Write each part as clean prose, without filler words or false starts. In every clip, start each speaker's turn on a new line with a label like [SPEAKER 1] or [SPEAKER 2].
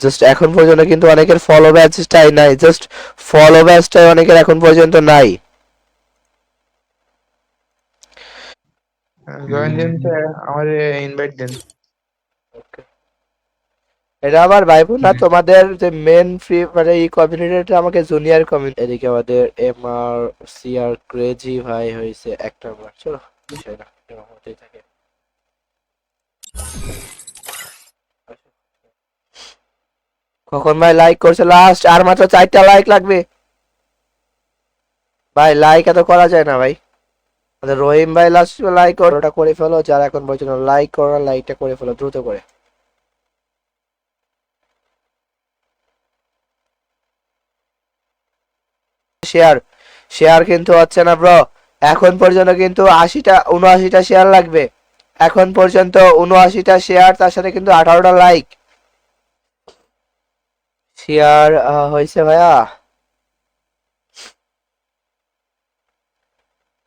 [SPEAKER 1] Just এখন পর্যন্ত কিন্তু অনেকের ফলো ব্যাচটাই নাই, জাস্ট ফলো ব্যাচটাই অনেকের এখন পর্যন্ত নাই।
[SPEAKER 2] জয়েন দিন তো, আমার ইনভাইট দেন।
[SPEAKER 1] এটা আমার ভাইবোন না, তোমাদের যে মেন ফ্রি মানে এই কমিউনিটিটা আমাকে জুনিয়র কমিউনিটি। এদিকে আমাদের এম আর সি আর ক্রেজি ভাই হয়েছে এক নাম্বার। চলো বিষয় না, এরকম হতেই থাকে। কখন ভাই লাইক করছে লাস্ট? আর মাত্র 4টা লাইক লাগবে ভাই, লাইক এত করা যায় না ভাই। আমাদের রহিম ভাই লাস্ট লাইক ওটা করে ফেলো, যারা এখন পর্যন্ত লাইক করো লাইকটা করে ফেলো দ্রুত করে। শেয়ার শেয়ার কিন্তু হচ্ছে না ব্রো। এখন পর্যন্ত কিন্তু 79টা শেয়ার লাগবে। এখন পর্যন্ত 79টা শেয়ার, তার সাথে কিন্তু 18টা লাইক। শেয়ার হয়েছে ভাইয়া।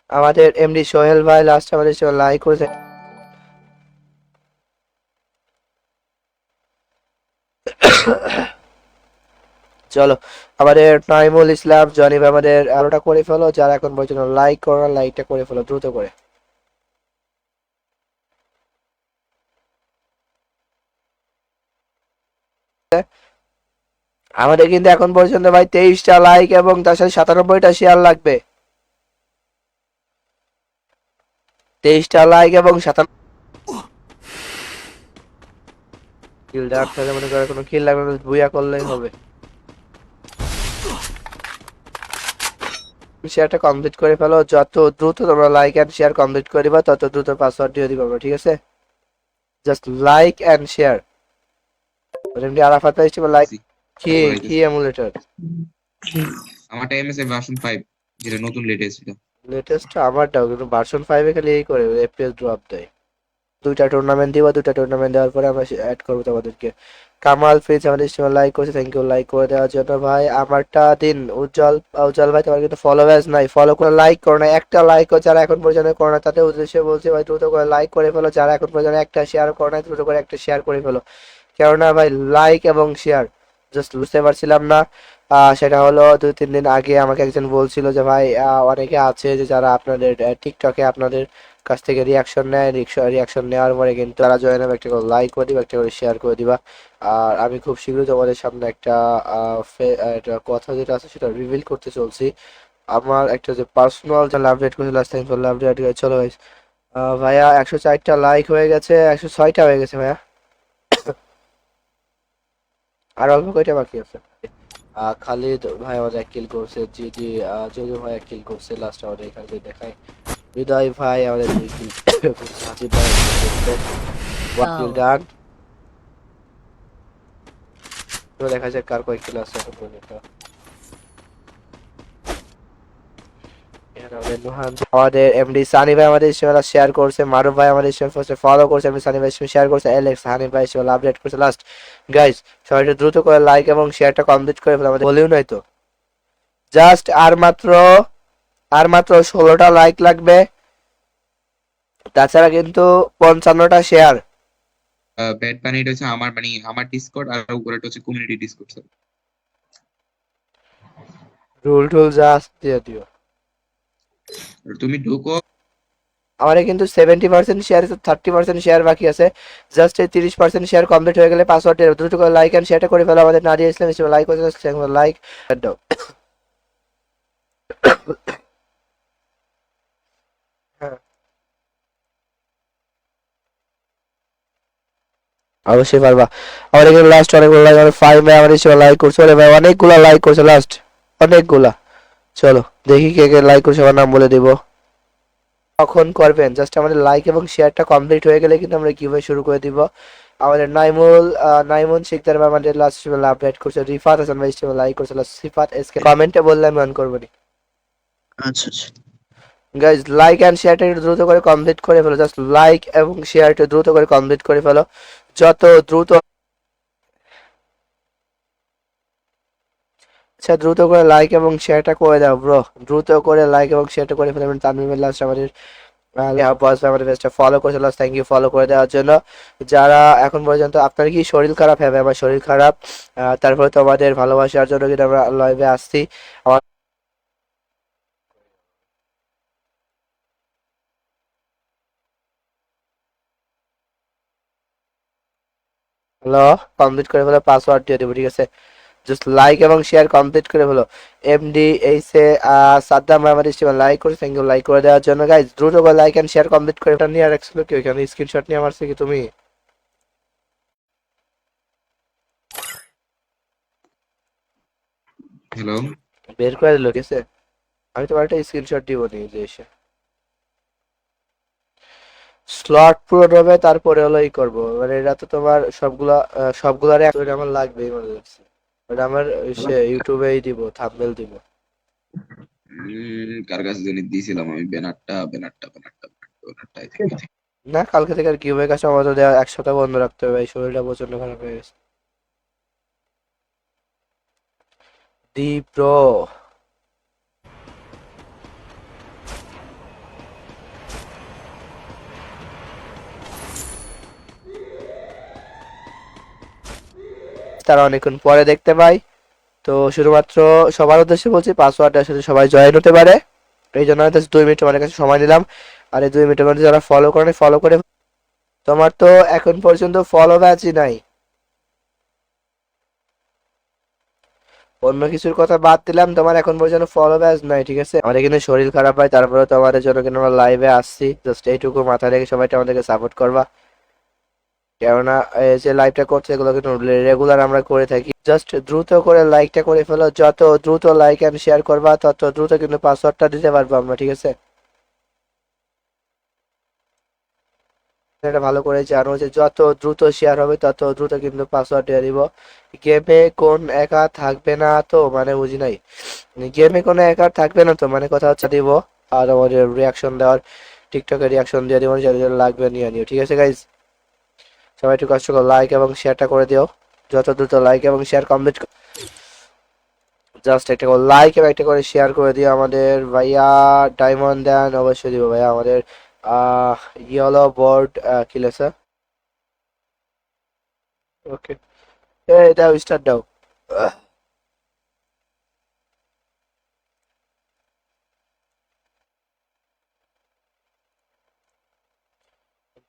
[SPEAKER 1] আমাদের এমডি সোহেল ভাই লাস্ট আমাদের লাইক করেছে। চলো আমাদের নাইমুল ইসলাম জনি ভাই আমাদের আলোটা করে ফেলো, যারা এখন পর্যন্ত লাইক করো লাইকটা করে ফেলো দ্রুত করে। আমাদের কিন্তু এখন পর্যন্ত ভাই 23টা লাইক এবং তার সাথে 97টা শেয়ার লাগবে। 23টা লাইক এবং 97 কিল ডাক তাহলে মনে করে কোনো কিল লাগবে না, বুয়া করলেই হবে। শেয়ারটা কমপ্লিট করে ফেলো, যত দ্রুত তোমরা লাইক এন্ড শেয়ার কমপ্লিট করিবা তত দ্রুত পাসওয়ার্ড দিয়ে দিবা, ঠিক আছে? Just like and share. MD Arafat ভাই লাইক কি কি এমুলেটর
[SPEAKER 3] আমারটা এমএসএ ভার্সন 5, যেটা নতুন লেটেস্ট এটা।
[SPEAKER 1] লেটেস্ট আমারটাও, কিন্তু ভার্সন 5 এ খালি এই করে এফপিএস ড্রপ দেয়। দুইটা টুর্নামেন্ট দিব, দুইটা টুর্নামেন্ট দেওয়ার পরে আমরা অ্যাড করবো তোমাদেরকে। কামাল ফ্রিজ আমাদের স্ট্রিমে লাইক করেছে, থ্যাংক ইউ লাইক করে দেওয়ার জন্য ভাই। আমারটা দিন উজ্জ্বল। উজ্জ্বল ভাই তোমার কিন্তু ফলোয়ার্স নাই, ফলো করে লাইক করো না, একটা লাইক যারা এখন পর্যন্ত করো না তাদের উদ্দেশ্যে বলছি ভাই দ্রুত করে লাইক করে ফেলো, যারা এখন পর্যন্ত একটা শেয়ার করো না দ্রুত করে একটা শেয়ার করে ফেলো। কেননা ভাই লাইক এবং শেয়ার জাস্ট বুঝতে পারছিলাম না। সেটা হলো 2-3 দিন আগে আমাকে একজন বলছিল যে ভাই অনেকে আছে যে যারা আপনাদের টিকটকে আপনাদের কাছ থেকে রিয়াকশন নেয়, রিয়াকশন নেওয়ার পরে কিন্তু তারা জয়েন হবে, একটা করে লাইক করে দিবা, একটা করে শেয়ার করে দিবা। আর আমি খুব শীঘ্রই তোমাদের সামনে একটা একটা কথা যেটা আছে সেটা রিভিল করতে চলছি। আমার একটা যে পার্সোনাল যে আপডেট করেছিল লাস্ট টাইম, আপডেট চলো ভাই। ভাইয়া 104টা লাইক হয়ে গেছে, 106টা হয়ে গেছে ভাইয়া। আর অল্প কয়টা বাকি আছে? খালিদ ভাই আমাদের এক কিল করছে, জিজি জজু ভাই এক কিল করছে লাস্ট আমাদের এখানে যদি দেখায়। হৃদয় ভাই আমাদের 2 কিল করছে, হাসিব ভাই এক kill করছে, 1 কিল ডান। তো দেখা যাক কার কয় কিল আছে এখন পর্যন্ত। এখানে আমাদের নুহান, আমাদের এমডি সানি ভাই আমাদের ইসমাইল শেয়ার করছে, মারুফ ভাই আমাদের ইসমাইল ফলো করছে, এমডি সানি ভাই শেয়ার করছে, অ্যালেক্স হানিফ ভাই ইসমাইল আপডেট করছে লাস্ট। গাইস সবাই একটু দ্রুত করে লাইক এবং শেয়ারটা কমপ্লিট করে ফেলো, আমাদের বলিও নাই তো। জাস্ট আর মাত্র 16টা লাইক লাগবে, তাছাড়া কিন্তু 55টা শেয়ার।
[SPEAKER 3] ব্যাড বানি এটা হচ্ছে আমার, মানে আমার ডিসকর্ড, আর উপরেটা হচ্ছে কমিউনিটি ডিসকর্ড।
[SPEAKER 1] রুল টুল জাস্ট দিয়ে দিও।
[SPEAKER 3] তুমি ঢুকো।
[SPEAKER 1] আমাদের কিন্তু 70% শেয়ার, 30% শেয়ার বাকি আছে। জাস্ট এই 30% শেয়ার কমপ্লিট হয়ে গেলে পাসওয়ার্ড দ্রুত করে লাইক এন্ড শেয়ারটা করে ফেলো। আমাদের নাদিয়া ইসলাম হিসেবে লাইক করে লাইক দাও। হ্যাঁ অবশ্যই পারবা। আমাদের এখানে লাস্ট অনেকগুলো লাইক, আমাদের 5 ভাই আমাদের হিসেবে লাইক করছে, ওরে ভাই অনেকগুলা লাইক করছে লাস্ট, অনেকগুলা। চলো দেখি কে কে লাইক করছে, আমার নাম বলে দিব। কখন করবেন জাস্ট আমাদের লাইক এবং শেয়ারটা কমপ্লিট হয়ে গেলে কিন্তু আমরা গিভওয়ে শুরু করে দিব। আমাদের নাইমুন শিকদার ভাই আমাদের লাস্ট স্ট্রিমে আপডেট করছে, রিফাত হাসান ভাই স্ট্রিমে লাইক করছে, সিফাত এসকে কমেন্টে বললে আমি অন করব নি।
[SPEAKER 2] আচ্ছা আচ্ছা।
[SPEAKER 1] গাইজ লাইক এন্ড শেয়ারটা একটু দ্রুত করে কমপ্লিট করে ফেলো, জাস্ট লাইক এবং শেয়ারটা দ্রুত করে কমপ্লিট করে ফেলো, যত দ্রুত। আচ্ছা দ্রুত করে লাইক এবং শেয়ারটা করে দাও ব্রো, দ্রুত করে লাইক এবং শেয়ারটা করে ফেলো। তানভীর লাস্ট আমাদের বস আমাদের পেজটা ফলো করেছিল, থ্যাংক ইউ ফলো করে দেওয়ার জন্য। যারা এখন পর্যন্ত, আপনার কি শরীর খারাপ? হ্যাঁ ভাই, আমার শরীর খারাপ। তারপরে তোমাদের ভালোবাসার জন্য কিন্তু আমরা লাইভে আসছি। আমার হ্যালো, কমপ্লিট করে ফেলো, পাসওয়ার্ড দিয়ে দেবো, ঠিক আছে? জাস্ট লাইক এবং শেয়ার কমপ্লিট করে ফেলো। এমডি এইসে সাদ্দাম ভাই আমাদের স্ট্রিমে লাইক করে, থ্যাংক ইউ লাইক করে দেওয়ার জন্য। গাইজ দ্রুত করে লাইক এন্ড শেয়ার কমপ্লিট করে। এটা নিয়ে রাখছিল কি ওইখানে? স্ক্রিনশট নিয়ে মারছে কি তুমি?
[SPEAKER 3] হ্যালো।
[SPEAKER 1] বের করে দিল, ঠিক আছে? আমি তোমার একটা স্ক্রিনশট দিব নিজে এসে। স্লট পূরণ হবে, তারপরে হলো ই করবো, মানে এটা তো তোমার সবগুলার আমার লাগবেই মনে লাগছে। ওটা আমার সে ইউটিউবেই দিব, থাম্বনেল দিব।
[SPEAKER 3] কার কাছে জানি দিয়েছিলাম আমি ব্যানারটা I think.
[SPEAKER 1] না, কালকে থেকে আর কিউবের কাছে আমাদের দেওয়া এক সপ্তাহ বন্ধ রাখতে হবে, এই শরীরটা প্রচন্ড খারাপ হয়ে গেছে। দি প্রো তারা অনেকক্ষণ পরে দেখতে পাই। তো শুধুমাত্র সবার উদ্দেশ্যে বলছি, পাসওয়ার্ডের সাথে সবাই জয়েন হতে পারে। এই জন্য আমি জাস্ট 2 মিনিট তোমাদের কাছে সময় নিলাম। আর এই 2 মিনিটের মধ্যে যারা ফলো করে ফলো করে, তোমার তো এখন পর্যন্ত ফলো ব্যাচই নাই। অন্য কিছুর কথা বাদ দিলাম, তোমার এখন পর্যন্ত ফলো ব্যাচ নাই, ঠিক আছে? আমাদের কিন্তু শরীর খারাপ হয়, তারপরে তোমাদের জন্য কিন্তু আমরা লাইভে আসছি। জাস্ট এইটুকু মাথায় রেখে সবাই আমাদেরকে সাপোর্ট করবা। কেননা এই যে লাইভটা করছে এগুলো কিন্তু রেগুলার আমরা করে থাকি। জাস্ট দ্রুত করে লাইকটা করে ফেলো, যত দ্রুত লাইক এন্ড শেয়ার করবা তত দ্রুত কিন্তু পাসওয়ার্ডটা দিতে পারবো আমরা, ঠিক আছে? এটা ভালো করে জানো যে যত দ্রুত শেয়ার হবে তত দ্রুত কিন্তু পাসওয়ার্ড দিয়ে দিব। গেমে কোন একা থাকবে না তো, মানে বুঝি নাই। গেমে কোনো একা থাকবে না তো মানে কথা হচ্ছে দিব। আর আমাদের রিয়াকশন দেওয়ার, টিকটকে রিয়াকশন দিয়ে দিব, যাদের যাদের লাগবে নিয়ে নিও, ঠিক আছে গাইজ? সবাই একটু কষ্ট করে লাইক এবং শেয়ারটা করে দিও। যত দ্রুত লাইক এবং শেয়ার কমপ্লিট, জাস্ট একটা করে লাইক এবং একটা করে শেয়ার করে দিও আমাদের ভাইয়া। ডায়মন্ড দেন অবশ্যই দিব ভাইয়া আমাদের। আহ ইয়েলো বোর্ড কি লেখা? ওকে, এই দাও, স্টার্ট দাও।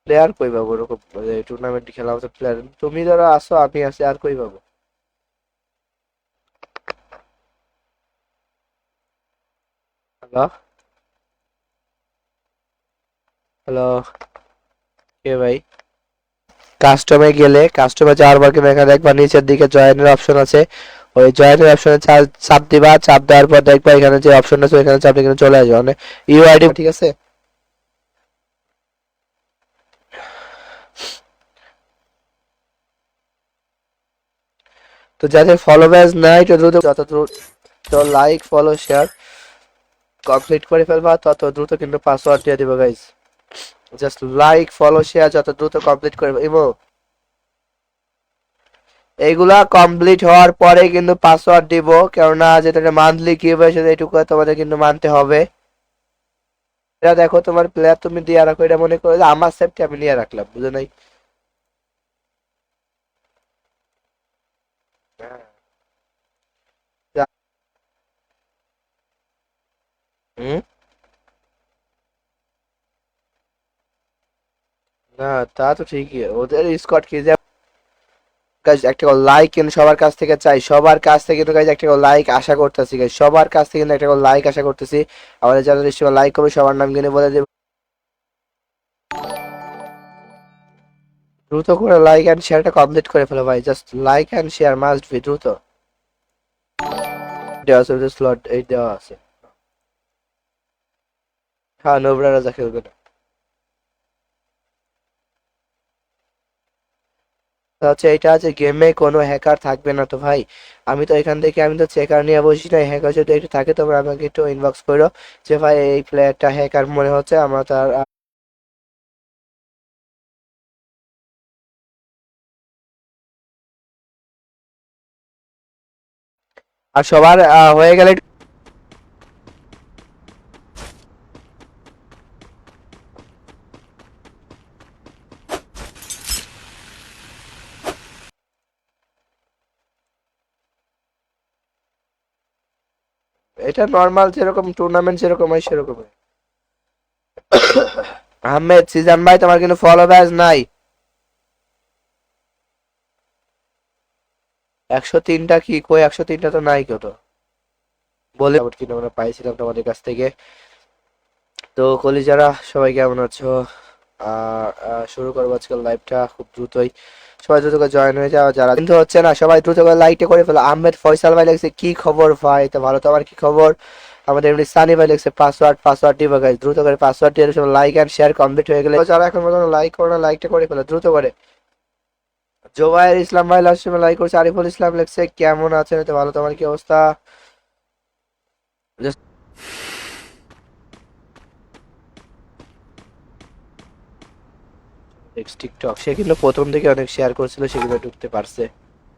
[SPEAKER 1] প্লেয়ার কই পাবো ওরকম? টুর্নামেন্ট খেলা হচ্ছে, প্লেয়ার তুমি ধরো আসো, আমি আছি, আর কই পাবো? হ্যালো, হ্যালো, কে ভাই? কাস্টমে গেলে, কাস্টমে যাওয়ার পর কিন্তু এখানে দেখবা নিচের দিকে জয়েনের অপশন আছে। ওই জয়েনের অপশনে চাপ দিবা, চাপ দেওয়ার পর দেখবা এখানে যে অপশন আছে এখানে চাপলে কিন্তু চলে আসবে মানে ইউআইডি, ঠিক আছে? তো যাদের ফলো ব্যাচ নাই, তো দ্রুত যত দ্রুত লাইক ফলো শেয়ার কমপ্লিট করে ফেলবা তত দ্রুত কিন্তু পাসওয়ার্ড দিয়ে দিবা guys. Just like follow share যত দ্রুত কমপ্লিট করে ইমো, এইগুলা কমপ্লিট হওয়ার পরে কিন্তু পাসওয়ার্ড দিব। কেননা যেটা মান্থলি কি হবে সেটা এইটুকু তোমাদের কিন্তু মানতে হবে। এটা দেখো, তোমার প্লেয়ার তুমি দিয়ে রাখো, এটা মনে করো যে আমার সেফটি আমি নিয়ে রাখলাম, বুঝো নাই? হুম, না তা তো ঠিকই, ওদের স্কোয়াড কি যে গাইজ একটা লাইক কিন্তু সবার কাছ থেকে চাই, সবার কাছ থেকে কিন্তু গাইজ একটা লাইক আশা করতেছি গাইজ, সবার কাছ থেকে কিন্তু একটা লাইক আশা করতেছি। আমাদের যারা নিশ্চয়ই লাইক করবে সবার নাম কিনে বলে দেব। দ্রুত করে লাইক এন্ড শেয়ারটা কমপ্লিট করে ফেলো ভাই, just like and share must be দ্রুত। দেওয়া আছে স্লট, এই দেওয়া আছে। হ্যাঁ, নোবরা রাজা খেলবে না। তা হচ্ছে এইটা আছে, গেমে কোনো হ্যাকার থাকবে না তো ভাই। আমি তো এখান থেকে, আমি তো চেকার নিয়ে বসি না, হ্যাকার যদি একটু থাকে তবে আমাকে একটু ইনবক্স করো যে ভাই এই প্লেয়ারটা হ্যাকার মনে হচ্ছে, আমরা তার। আর সবার হয়ে গেলে এটা নর্মাল যেরকম টুর্নামেন্ট যেরকম হয় সেরকম। আহমেদ সিজান ভাই তোমার কিন্তু ফলো ব্যাচ নাই। 103টা কি কই 103টা তো নাই কত বলে কিন্তু আমরা পাইছিলাম তোমাদের কাছ থেকে। তো কলিজারা সবাই কেমন আছো? শুরু করবো আজকাল লাইভটা খুব দ্রুতই। সবাই দ্রুত করে জয়েন হয়ে যাও, যারা কিন্তু হচ্ছে না সবাই দ্রুত করে লাইকটা করে ফেলো। আহমেদ ফয়সাল ভাই লিখছে কি খবর ভাই, তো ভালো। তো আমার কি খবর? আমাদের এমনি সানি ভাই লিখছে পাসওয়ার্ড দিবা গাইস, দ্রুত করে পাসওয়ার্ড দিয়ে সব লাইক এন্ড শেয়ার কমপ্লিট হয়ে গেলে যারা এখন পর্যন্ত লাইক করো না লাইকটা করে ফেলো দ্রুত করে। জোবায়ের ইসলাম ভাই লাস্ট সময় লাইক করছে। আরিফুল ইসলাম লিখছে কেমন আছেন? তো ভালো। তোমার কি অবস্থা? টিকটক সে কিন্তু প্রথম থেকে অনেক শেয়ার করছিল, সেগুলো ঢুকতে পারছে।